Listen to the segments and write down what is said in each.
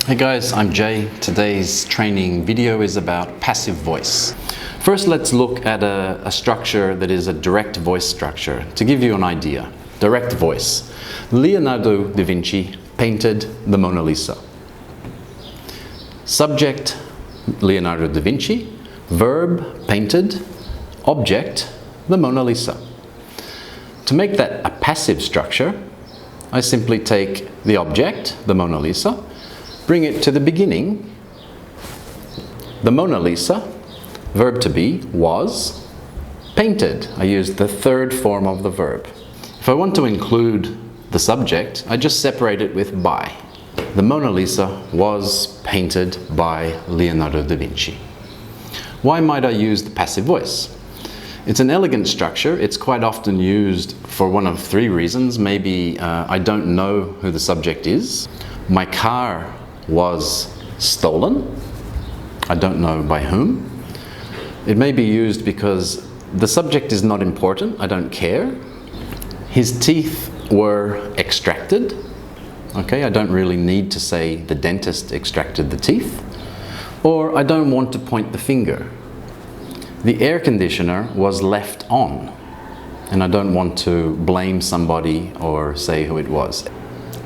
Hey guys, I'm Jay. Today's training video is about passive voice. First, let's look at a structure that is a direct voice structure. To give you an idea, direct voice. Leonardo da Vinci painted the Mona Lisa. Subject, Leonardo da Vinci. Verb, painted. Object, the Mona Lisa. To make that a passive structure, I simply take the object, the Mona Lisa, bring it to the beginning. The Mona Lisa, verb to be, was painted. I used the third form of the verb. If I want to include the subject, I just separate it with by. The Mona Lisa was painted by Leonardo da Vinci. Why might I use the passive voice? It's an elegant structure. It's quite often used for one of three reasons. Maybe I don't know who the subject is. My car was stolen. I don't know by whom. It may be used because the subject is not important. I don't care. His teeth were extracted. Okay, I don't really need to say the dentist extracted the teeth. Or I don't want to point the finger. The air conditioner was left on, and I don't want to blame somebody or say who it was.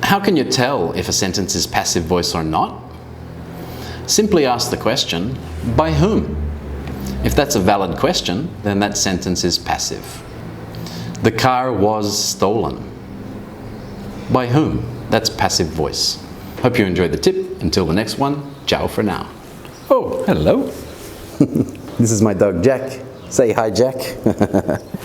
How can you tell if a sentence is passive voice or not? Simply ask the question, by whom? If that's a valid question, then that sentence is passive. The car was stolen. By whom? That's passive voice. Hope you enjoyed the tip. Until the next one, ciao for now. Oh, hello. This is my dog Jack. Say hi, Jack.